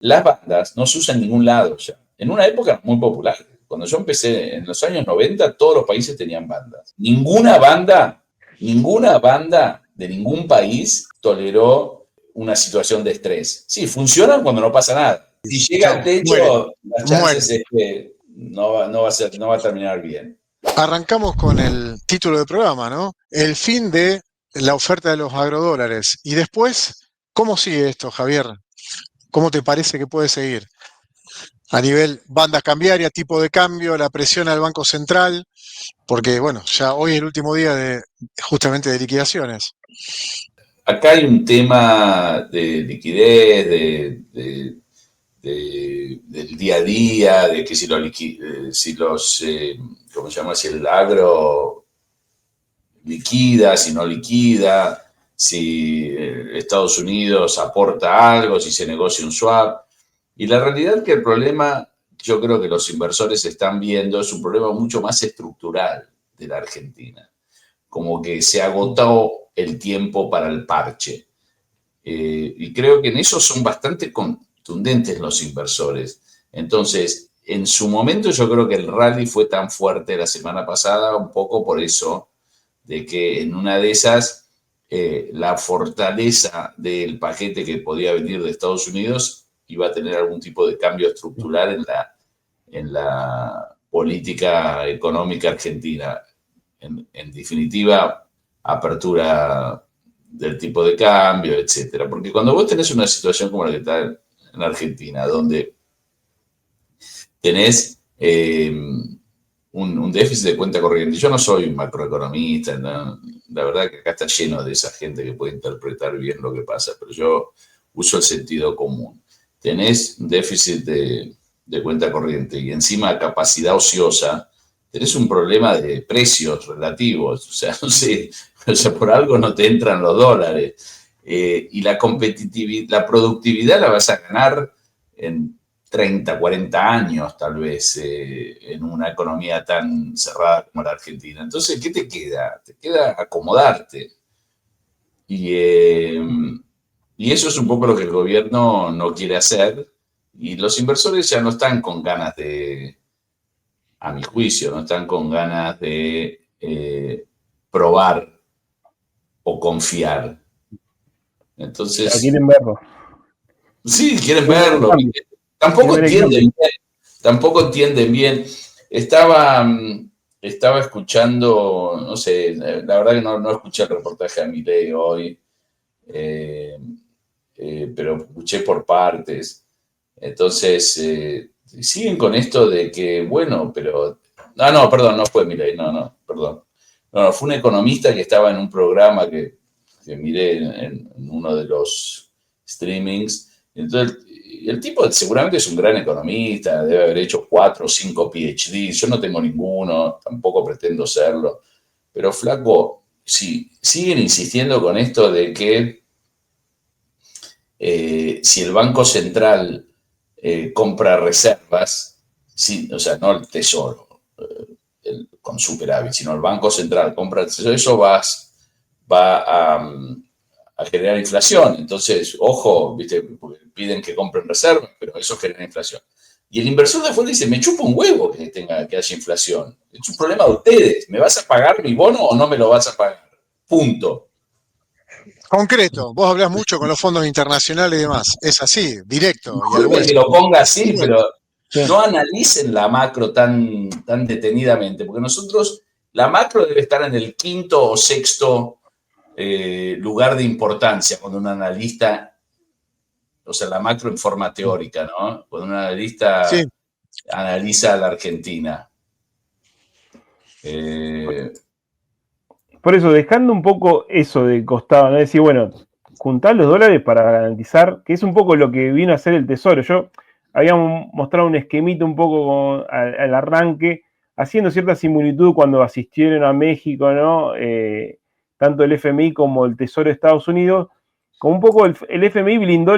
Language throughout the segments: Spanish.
las bandas no se usan en ningún lado ya. En una época muy popular. Cuando yo empecé en los años 90, todos los países tenían bandas. Ninguna banda de ningún país toleró una situación de estrés. Sí, funcionan cuando no pasa nada. Si llega al techo, las chances es que no va a terminar bien. Arrancamos con el título del programa, ¿no? El fin de la oferta de los agrodólares. Y después, ¿cómo sigue esto, Javier? ¿Cómo te parece que puede seguir? A nivel banda cambiaria, tipo de cambio, la presión al Banco Central, porque bueno, ya hoy es el último día justamente de liquidaciones. Acá hay un tema de liquidez, del día a día, de que si ¿cómo se llama? Si el agro liquida, si no liquida, si Estados Unidos aporta algo, si se negocia un swap. Y la realidad es que el problema, yo creo que los inversores están viendo, es un problema mucho más estructural de la Argentina. Como que se agotó el tiempo para el parche. Y creo que en eso son bastante contundentes los inversores. Entonces, en su momento yo creo que el rally fue tan fuerte la semana pasada, un poco por eso, de que en una de esas la fortaleza del paquete que podía venir de Estados Unidos iba a tener algún tipo de cambio estructural en la política económica argentina. En definitiva, apertura del tipo de cambio, etcétera. Porque cuando vos tenés una situación como la que está en Argentina, donde tenés un déficit de cuenta corriente. Yo no soy un macroeconomista, ¿no? La verdad que acá está lleno de esa gente que puede interpretar bien lo que pasa, pero yo uso el sentido común. Tenés un déficit de cuenta corriente y encima capacidad ociosa, tenés un problema de precios relativos, o sea, no sé, o sea, por algo no te entran los dólares. Y la competitividad, la productividad la vas a ganar en 30, 40 años tal vez en una economía tan cerrada como la Argentina. Entonces, ¿qué te queda? Te queda acomodarte. Y eso es un poco lo que el gobierno no quiere hacer. Y los inversores ya no están con ganas a mi juicio, no están con ganas de probar o confiar. Entonces, ya quieren verlo. Sí, quieren verlo. Tampoco entienden bien. Estaba escuchando, no sé, la verdad que no escuché el reportaje de Milei hoy, pero escuché por partes. Entonces, siguen con esto de que, bueno, pero... No, perdón, no fue Milei, perdón. No, fue un economista que estaba en un programa que miré en uno de los streamings. Entonces, el tipo seguramente es un gran economista, debe haber hecho 4 o 5 PhD. Yo no tengo ninguno, tampoco pretendo serlo. Pero flaco, si siguen insistiendo con esto de que si el Banco Central compra reservas, sí, o sea, no el Tesoro con superávit, sino el Banco Central compra el Tesoro, eso va a generar inflación. Entonces, ojo, ¿viste? Piden que compren reservas, pero eso genera inflación. Y el inversor de afuera dice, me chupa un huevo que haya inflación. Es un problema de ustedes. ¿Me vas a pagar mi bono o no me lo vas a pagar? Punto. Concreto, vos hablás mucho con los fondos internacionales y demás. Es así, directo. Y al Disculpe que hueso. lo ponga así, pero no analicen la macro tan detenidamente, porque nosotros, la macro debe estar en el quinto o sexto lugar de importancia cuando un analista, o sea, la macro en forma teórica, ¿no? Cuando un analista analiza a la Argentina. Por eso, dejando un poco eso de costado, ¿no? Decir, bueno, juntar los dólares para garantizar, que es un poco lo que vino a hacer el Tesoro. Yo había mostrado un esquemita un poco al arranque, haciendo cierta similitud cuando asistieron a México, ¿no? Tanto el FMI como el Tesoro de Estados Unidos, como un poco el FMI blindó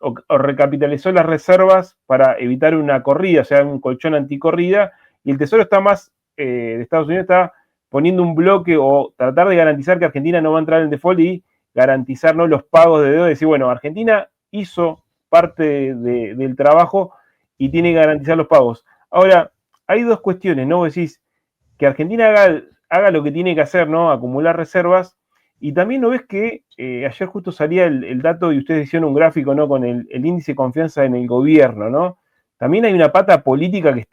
o recapitalizó las reservas para evitar una corrida, o sea, un colchón anticorrida, y el Tesoro está más, de Estados Unidos está poniendo un bloque o tratar de garantizar que Argentina no va a entrar en default y garantizar, ¿no?, los pagos de deuda. Decir, bueno, Argentina hizo parte del trabajo y tiene que garantizar los pagos. Ahora, hay dos cuestiones, ¿no? Vos decís que Argentina haga lo que tiene que hacer, ¿no? Acumular reservas. Y también no ves que ayer justo salía el dato y ustedes hicieron un gráfico, ¿no? Con el índice de confianza en el gobierno, ¿no? También hay una pata política que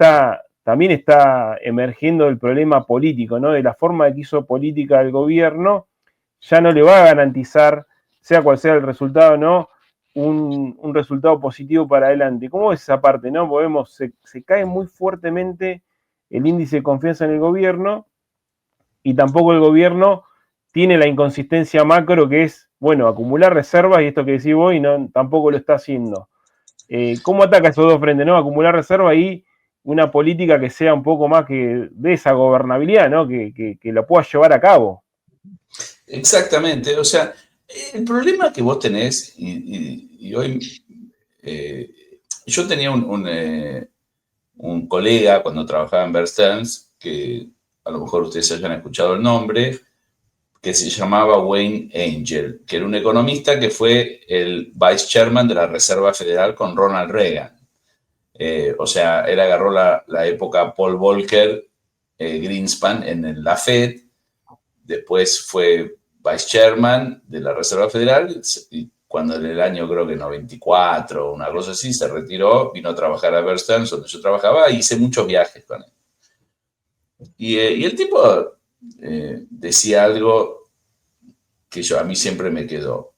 también está emergiendo el problema político, ¿no? De la forma que hizo política el gobierno, ya no le va a garantizar, sea cual sea el resultado, ¿no? Un resultado positivo para adelante. ¿Cómo es esa parte, no? Porque vemos, se cae muy fuertemente el índice de confianza en el gobierno y tampoco el gobierno tiene la inconsistencia macro que es, bueno, acumular reservas y esto que decís vos y no, tampoco lo está haciendo. ¿Cómo ataca esos dos frentes, no? Acumular reservas y una política que sea un poco más que de esa gobernabilidad, ¿no? Que lo pueda llevar a cabo. Exactamente, o sea, el problema que vos tenés, y hoy yo tenía un colega cuando trabajaba en Bear Stearns, que a lo mejor ustedes hayan escuchado el nombre, que se llamaba Wayne Angel, que era un economista que fue el vice chairman de la Reserva Federal con Ronald Reagan. O sea, él agarró la época Paul Volcker, Greenspan en la Fed, después fue vice chairman de la Reserva Federal y cuando en el año creo que 94 una cosa así se retiró, vino a trabajar a Bear Stearns donde yo trabajaba y hice muchos viajes con él. Y el tipo decía algo que a mí siempre me quedó.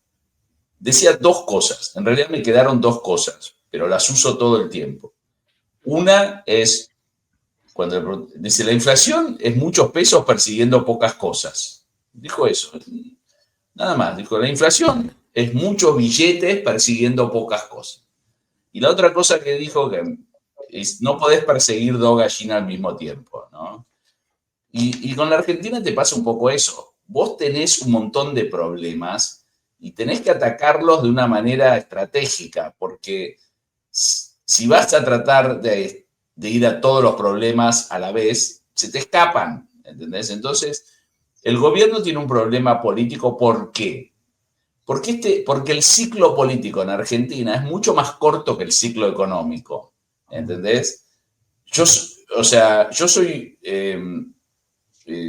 Decía dos cosas, en realidad me quedaron dos cosas, pero las uso todo el tiempo. Una es, cuando dice, la inflación es muchos pesos persiguiendo pocas cosas. Dijo eso, nada más. Dijo, la inflación es muchos billetes persiguiendo pocas cosas. Y la otra cosa que dijo que es, no podés perseguir dos gallinas al mismo tiempo, ¿no? Y con la Argentina te pasa un poco eso. Vos tenés un montón de problemas y tenés que atacarlos de una manera estratégica, porque si vas a tratar de ir a todos los problemas a la vez, se te escapan, ¿entendés? Entonces, el gobierno tiene un problema político. ¿Por qué? Porque el ciclo político en Argentina es mucho más corto que el ciclo económico, ¿entendés? Yo soy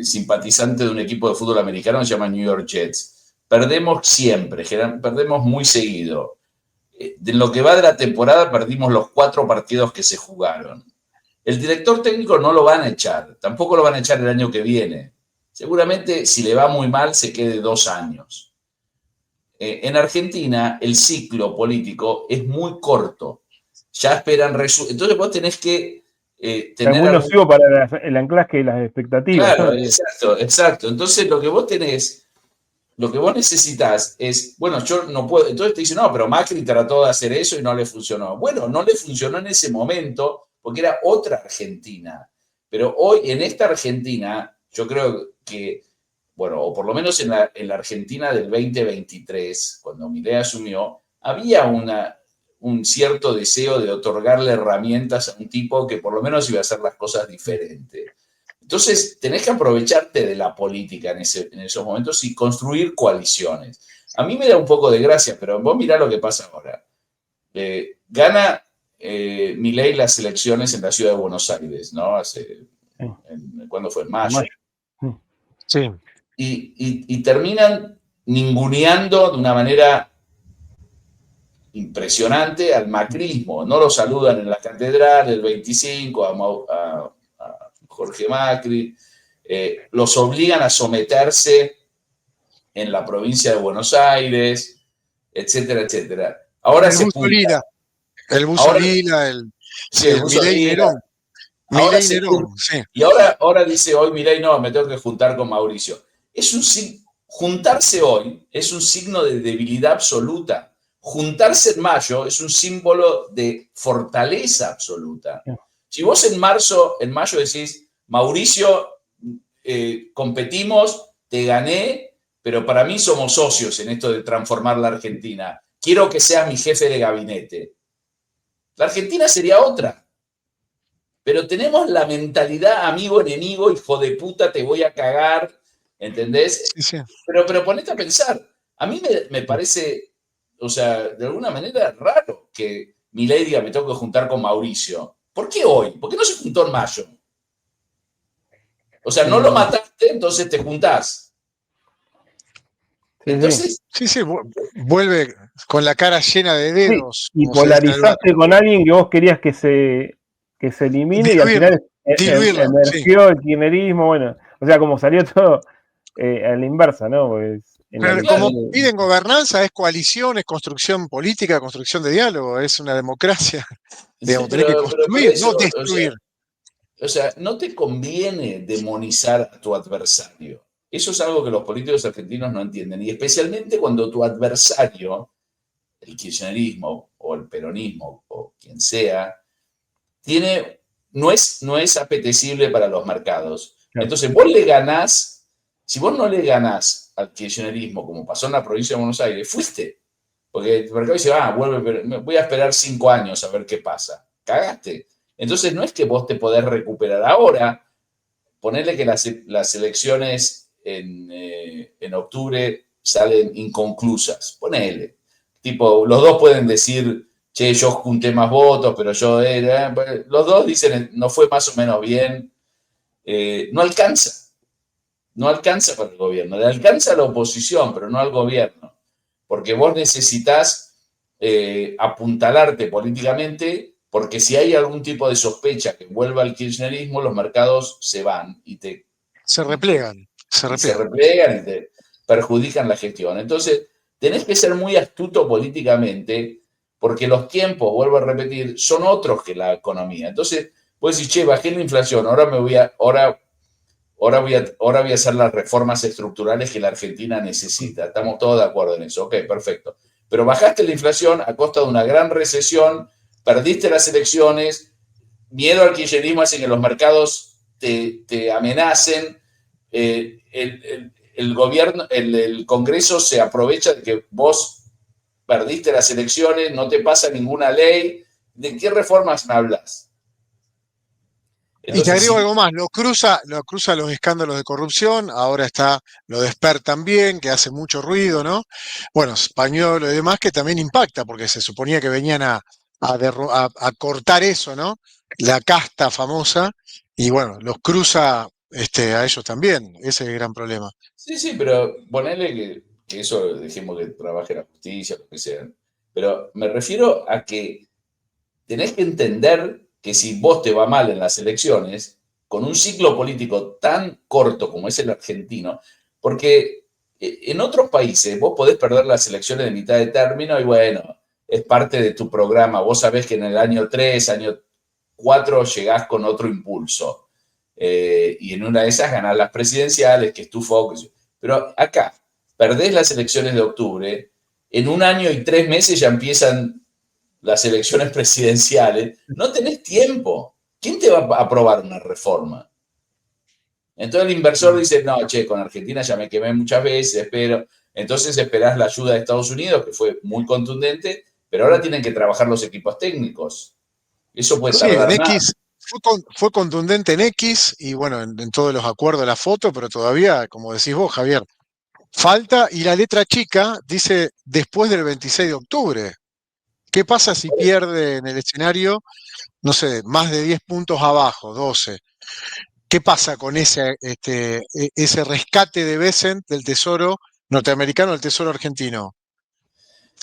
simpatizante de un equipo de fútbol americano que se llama New York Jets. Perdemos siempre, perdemos muy seguido. De lo que va de la temporada perdimos los 4 partidos que se jugaron. El director técnico no lo van a echar, tampoco lo van a echar el año que viene. Seguramente si le va muy mal se quede 2 años. En Argentina el ciclo político es muy corto. Ya esperan resultados. Entonces vos tenés que tener es muy nocivo para el anclaje de las expectativas. Claro, ¿no? Exacto. Entonces lo que vos necesitas es, bueno, yo no puedo, entonces te dicen, no, pero Macri trató de hacer eso y no le funcionó. Bueno, no le funcionó en ese momento porque era otra Argentina. Pero hoy, en esta Argentina, yo creo que, bueno, o por lo menos en la Argentina del 2023, cuando Milei asumió, había un cierto deseo de otorgarle herramientas a un tipo que por lo menos iba a hacer las cosas diferentes. Entonces, tenés que aprovecharte de la política en esos momentos y construir coaliciones. A mí me da un poco de gracia, pero vos mirá lo que pasa ahora. Gana Milei las elecciones en la ciudad de Buenos Aires, ¿no? ¿Cuándo fue? En mayo. Sí. Y terminan ninguneando de una manera impresionante al macrismo. No lo saludan en la catedral el 25 a Jorge Macri, los obligan a someterse en la provincia de Buenos Aires, etcétera, etcétera. Ahora se junta. El Busolila, el Milei Nerón. Sí. Y ahora dice hoy Milei, no, me tengo que juntar con Mauricio. Juntarse hoy es un signo de debilidad absoluta. Juntarse en mayo es un símbolo de fortaleza absoluta. Si vos en mayo decís, Mauricio, competimos, te gané, pero para mí somos socios en esto de transformar la Argentina. Quiero que seas mi jefe de gabinete. La Argentina sería otra. Pero tenemos la mentalidad amigo-enemigo, hijo de puta, te voy a cagar, ¿entendés? Sí. Pero ponete a pensar. A mí me parece o sea, de alguna manera es raro que Milei diga me tengo que juntar con Mauricio. ¿Por qué hoy? ¿Por qué no se juntó en mayo? O sea, no lo mataste, entonces te juntás. Sí, Entonces, Sí, vuelve con la cara llena de dedos. y como se dice en el polarizaste con alguien que vos querías que se elimine y al final diluirlo, sí. emergió el kirchnerismo, bueno, o sea, como salió todo a la inversa, ¿no? Pues en la Pero elección como piden gobernanza, es coalición, es construcción política, construcción de diálogo, es una democracia. sí, Digamos, tenés que pero por construir, no eso, destruir. o sea, no te conviene demonizar a tu adversario. Eso es algo que los políticos argentinos no entienden. Y especialmente cuando tu adversario, el kirchnerismo o el peronismo o quien sea, no es apetecible para los mercados. Claro. Entonces, vos le ganás, si vos no le ganás al kirchnerismo, como pasó en la provincia de Buenos Aires, fuiste. Porque el mercado dice, voy a esperar 5 años a ver qué pasa. Cagaste. Entonces, no es que vos te podés recuperar ahora. Ponerle que las elecciones en octubre salen inconclusas. Ponele. Tipo, los dos pueden decir, che, yo junté más votos, pero yo era. Los dos dicen, no fue más o menos bien. No alcanza. No alcanza para el gobierno. Le alcanza a la oposición, pero no al gobierno. Porque vos necesitas apuntalarte políticamente, porque si hay algún tipo de sospecha que vuelva al kirchnerismo, los mercados se van y Se replegan, se replegan y te perjudican la gestión. Entonces, tenés que ser muy astuto políticamente, porque los tiempos, vuelvo a repetir, son otros que la economía. Entonces, vos decís, che, bajé la inflación, ahora voy a hacer las reformas estructurales que la Argentina necesita. Estamos todos de acuerdo en eso. Ok, perfecto. Pero bajaste la inflación a costa de una gran recesión, perdiste las elecciones, miedo al kirchnerismo hace que los mercados te amenacen, el gobierno, el Congreso se aprovecha de que vos perdiste las elecciones, no te pasa ninguna ley. ¿De qué reformas me hablas? Y te agrego algo más, lo cruza los escándalos de corrupción, ahora está lo de Spert también, que hace mucho ruido, ¿no? Bueno, español y demás, que también impacta, porque se suponía que venían a cortar eso, ¿no? La casta famosa, y bueno, los cruza a ellos también, ese es el gran problema. Sí, pero ponele que eso dejemos que trabaje la justicia, lo que sea. Pero me refiero a que tenés que entender que si vos te va mal en las elecciones, con un ciclo político tan corto como es el argentino, porque en otros países vos podés perder las elecciones de mitad de término y bueno, es parte de tu programa. Vos sabés que en el año 3, año 4 llegás con otro impulso. Y en una de esas ganás las presidenciales, que es tu foco. Pero acá, perdés las elecciones de octubre, en 1 año y 3 meses ya empiezan las elecciones presidenciales, no tenés tiempo. ¿Quién te va a aprobar una reforma? Entonces el inversor dice, no, che, con Argentina ya me quemé muchas veces, espero. Entonces esperás la ayuda de Estados Unidos, que fue muy contundente, pero ahora tienen que trabajar los equipos técnicos. Eso puede Sí, en tardar X más. fue contundente en X y bueno, en todos los acuerdos de la foto, pero todavía, como decís vos, Javier, falta y la letra chica dice después del 26 de octubre. ¿Qué pasa si pierde en el escenario, no sé, más de 10 puntos abajo, 12? ¿Qué pasa con ese rescate de Bessent del Tesoro norteamericano al Tesoro argentino?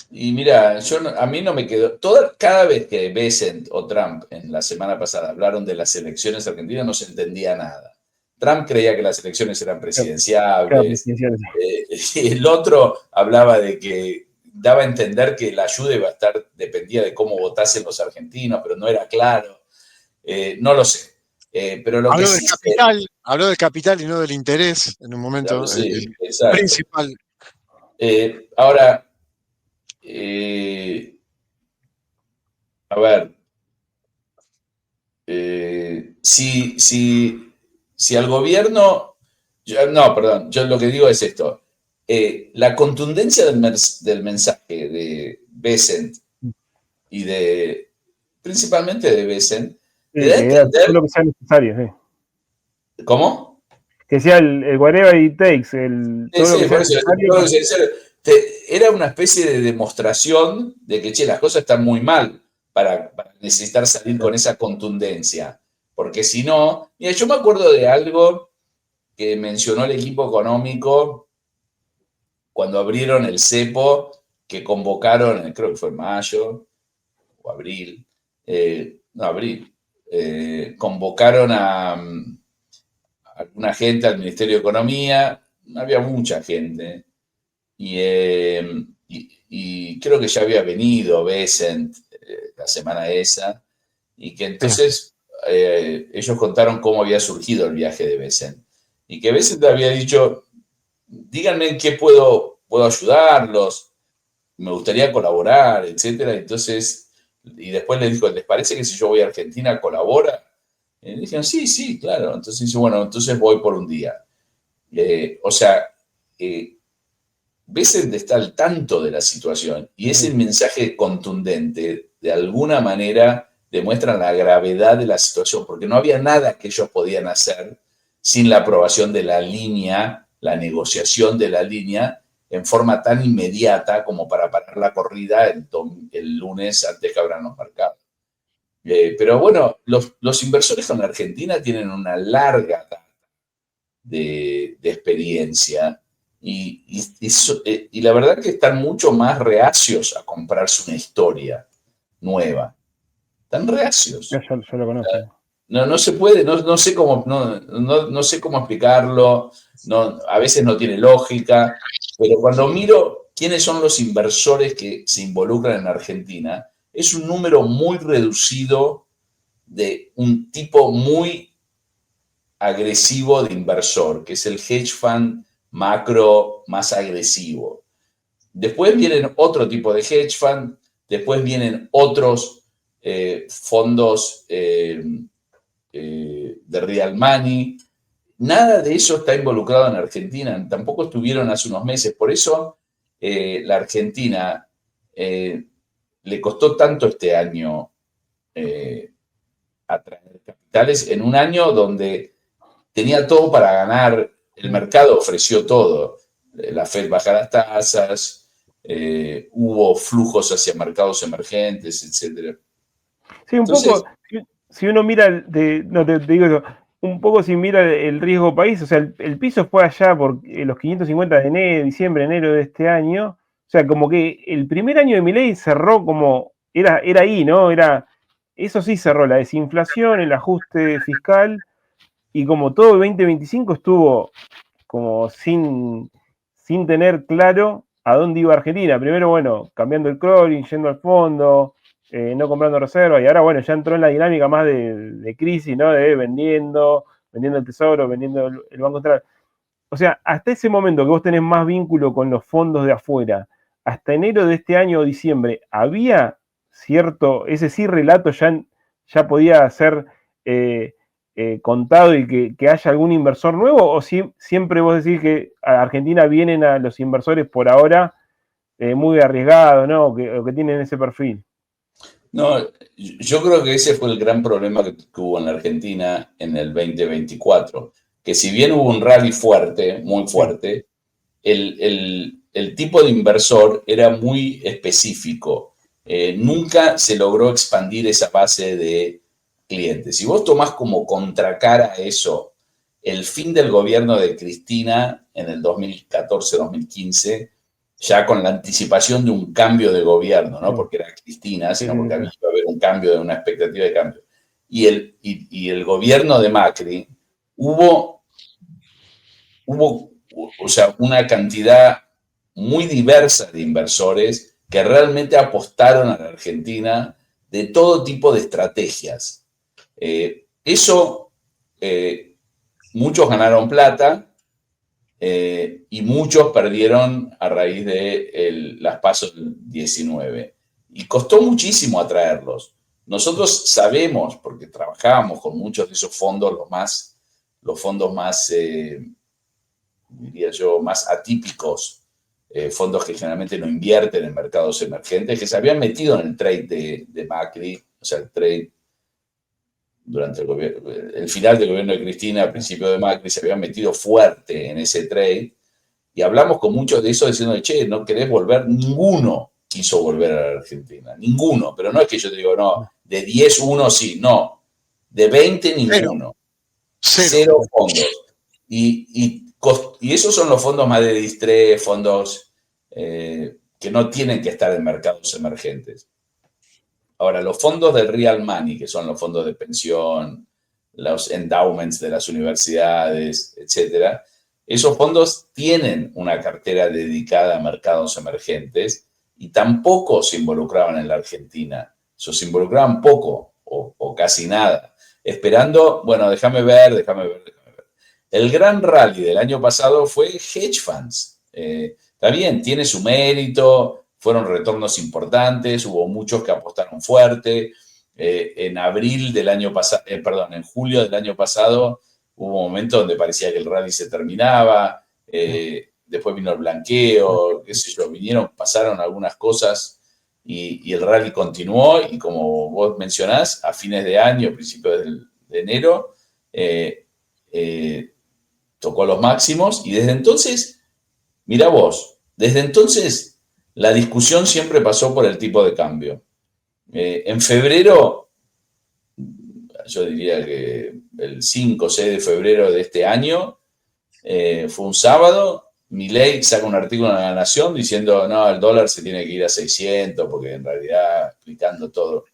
Y mira, a mí no me quedó. Cada vez que Bessent o Trump en la semana pasada hablaron de las elecciones argentinas, no se entendía nada. Trump creía que las elecciones eran presidenciables. Y el otro hablaba de que daba a entender que la ayuda iba a estar, dependía de cómo votasen los argentinos, pero no era claro. No lo sé. Pero lo que sí sé. Habló del capital y no del interés en un momento, Sí, el exacto. principal. Ahora, a ver, si al gobierno, yo lo que digo es esto, la contundencia del mensaje de Bessent y principalmente de Bessent, te da a todo entender. lo que sea necesario, sí. ¿Cómo? Que sea el whatever it takes, todo lo que sea Por eso, necesario. era una especie de demostración de que, che, las cosas están muy mal para necesitar salir con esa contundencia. Porque si no, mira, yo me acuerdo de algo que mencionó el equipo económico cuando abrieron el cepo, que convocaron, creo que fue en mayo o abril, abril, convocaron a alguna gente al Ministerio de Economía, no había mucha gente, y creo que ya había venido Bessent la semana esa, y que entonces ellos contaron cómo había surgido el viaje de Bessent, y que Bessent había dicho, díganme en qué puedo ayudarlos, me gustaría colaborar, etcétera. Entonces, y después le dijo, ¿les parece que si yo voy a Argentina colabora? Y dijeron, sí, claro. Entonces dice, bueno, entonces voy por un día. O sea, Bessent está al tanto de la situación y ese mensaje contundente, de alguna manera, demuestra la gravedad de la situación, porque no había nada que ellos podían hacer sin la aprobación de la línea, la negociación de la línea, en forma tan inmediata como para parar la corrida el lunes antes que abran los mercados. Pero bueno, los inversores con la Argentina tienen una larga data de experiencia y la verdad que están mucho más reacios a comprarse una historia nueva. Están reacios. Yo lo conozco. No se puede, no sé no sé cómo explicarlo, a veces no tiene lógica, pero cuando miro quiénes son los inversores que se involucran en Argentina, es un número muy reducido de un tipo muy agresivo de inversor, que es el hedge fund macro más agresivo. Después vienen otro tipo de hedge fund, después vienen otros fondos de real money. Nada de eso está involucrado en Argentina, tampoco estuvieron hace unos meses. Por eso la Argentina le costó tanto este año atraer capitales, en un año donde tenía todo para ganar, el mercado ofreció todo. La Fed baja las tasas, hubo flujos hacia mercados emergentes, etc. Sí, un Entonces, poco, si uno mira, no te digo eso, un poco si mira el riesgo país, o sea, el piso fue allá por los 550 de enero, diciembre, enero de este año, o sea, como que el primer año de Milei cerró como, era ahí, ¿no? Eso sí cerró, la desinflación, el ajuste fiscal, y como todo el 2025 estuvo como sin tener claro a dónde iba Argentina. Primero, bueno, cambiando el crawling, yendo al fondo, no comprando reservas, y ahora, bueno, ya entró en la dinámica más de crisis, ¿no? De vendiendo el tesoro, vendiendo el Banco Central. O sea, hasta ese momento que vos tenés más vínculo con los fondos de afuera, hasta enero de este año o diciembre, ¿había ese sí relato ya podía ser contado y que haya algún inversor nuevo? ¿O siempre vos decís que a Argentina vienen a los inversores por ahora muy arriesgados, ¿no? O que tienen ese perfil? no, yo creo que ese fue el gran problema que hubo en la Argentina en el 2024, que si bien hubo un rally fuerte, muy fuerte, el tipo de inversor era muy específico. Nunca se logró expandir esa base de clientes. Si vos tomás como contracara a eso el fin del gobierno de Cristina en el 2014-2015, ya con la anticipación de un cambio de gobierno, no porque era Cristina, sino porque iba a haber un cambio, de una expectativa de cambio. Y el gobierno de Macri, hubo o sea, una cantidad muy diversa de inversores que realmente apostaron a la Argentina de todo tipo de estrategias. Eso, muchos ganaron plata y muchos perdieron a raíz de las PASO 19. Y costó muchísimo atraerlos. Nosotros sabemos, porque trabajamos con muchos de esos fondos, los fondos más diría yo, más atípicos, fondos que generalmente no invierten en mercados emergentes, que se habían metido en el trade de Macri, o sea, el trade durante el final del gobierno de Cristina, al principio de Macri, se habían metido fuerte en ese trade, y hablamos con muchos de eso diciendo, che, no querés volver, ninguno quiso volver a la Argentina, ninguno, pero no es que yo te digo, no, de 10 uno sí, no, de 20 ninguno, cero fondos. Y esos son los fondos más de distrés, fondos que no tienen que estar en mercados emergentes. Ahora, los fondos del real money, que son los fondos de pensión, los endowments de las universidades, etcétera, esos fondos tienen una cartera dedicada a mercados emergentes y tampoco se involucraban en la Argentina. Se involucraban poco o casi nada, esperando, bueno, déjame ver. El gran rally del año pasado fue hedge funds. Está bien, tiene su mérito, fueron retornos importantes, hubo muchos que apostaron fuerte. En julio del año pasado hubo momentos donde parecía que el rally se terminaba, después vino el blanqueo, qué sé yo, pasaron algunas cosas y el rally continuó y como vos mencionás, a fines de año, principios de enero, tocó los máximos y desde entonces, mira vos, desde entonces la discusión siempre pasó por el tipo de cambio. En febrero, yo diría que el 5 o 6 de febrero de este año, fue un sábado, Milei saca un artículo en La Nación diciendo, no, el dólar se tiene que ir a 600, porque en realidad, explicando todo.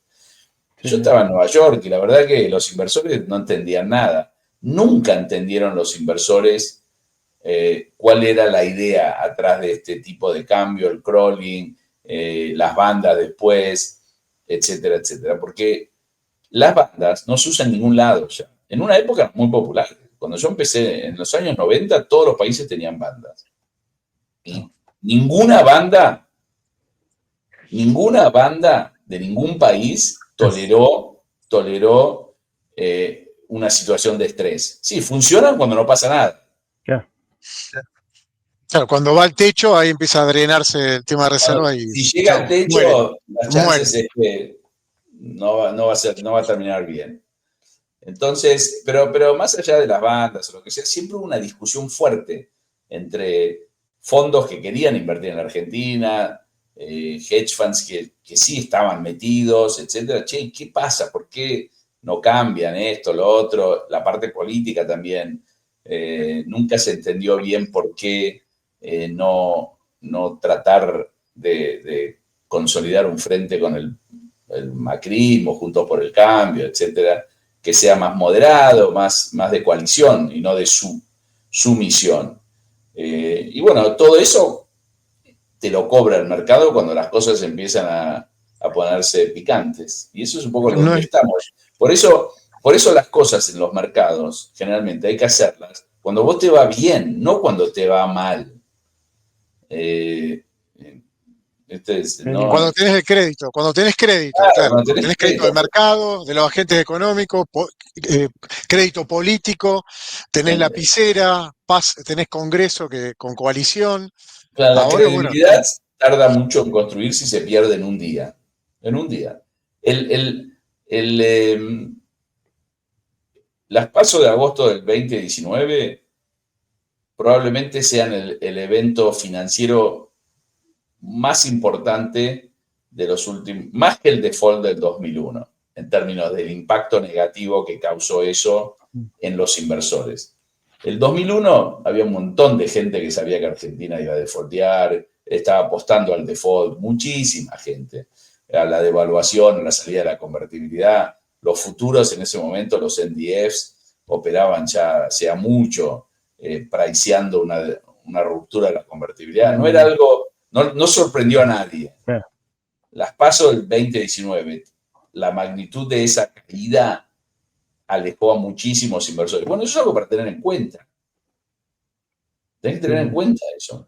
Yo estaba en Nueva York y la verdad que los inversores no entendían nada. Nunca entendieron los inversores cuál era la idea atrás de este tipo de cambio, el crawling, las bandas después, etcétera, etcétera. Porque las bandas no se usan en ningún lado ya. En una época muy popular. Cuando yo empecé en los años 90, todos los países tenían bandas. Y ninguna banda de ningún país toleró una situación de estrés. Sí, funcionan cuando no pasa nada. Claro, cuando va al techo, ahí empieza a drenarse el tema de reserva y si llega al techo, las chances es que no va a terminar bien. Entonces, pero más allá de las bandas o lo que sea, siempre hubo una discusión fuerte entre fondos que querían invertir en la Argentina, hedge funds que sí estaban metidos, etcétera. Che, ¿qué pasa? ¿Por qué no cambian esto, lo otro? La parte política también. Nunca se entendió bien por qué no tratar de consolidar un frente con el macrismo, Juntos por el Cambio, etcétera, que sea más moderado, más de coalición y no de sumisión. Y bueno, todo eso te lo cobra el mercado cuando las cosas empiezan a ponerse picantes. Y eso es un poco lo que estamos. Por eso las cosas en los mercados, generalmente hay que hacerlas cuando vos te va bien, no cuando te va mal. Cuando tenés el crédito, cuando tenés crédito, claro, cuando tenés crédito del mercado, de los agentes económicos, crédito político, tenés lapicera, tenés Congreso con coalición. Claro, la credibilidad tarda mucho en construirse y se pierde en un día. En un día. Las PASO de agosto del 2019 probablemente sean el evento financiero más importante de los últimos, más que el default del 2001, en términos del impacto negativo que causó eso en los inversores. El 2001 había un montón de gente que sabía que Argentina iba a defaultear, estaba apostando al default, muchísima gente, a la devaluación, a la salida de la convertibilidad. Los futuros en ese momento, los NDFs, operaban ya hacía mucho, priceando una ruptura de la convertibilidad. No era algo, no sorprendió a nadie. Las PASO del 2019, la magnitud de esa caída alejó a muchísimos inversores. Bueno, eso es algo para tener en cuenta. Tenés que tener en cuenta eso.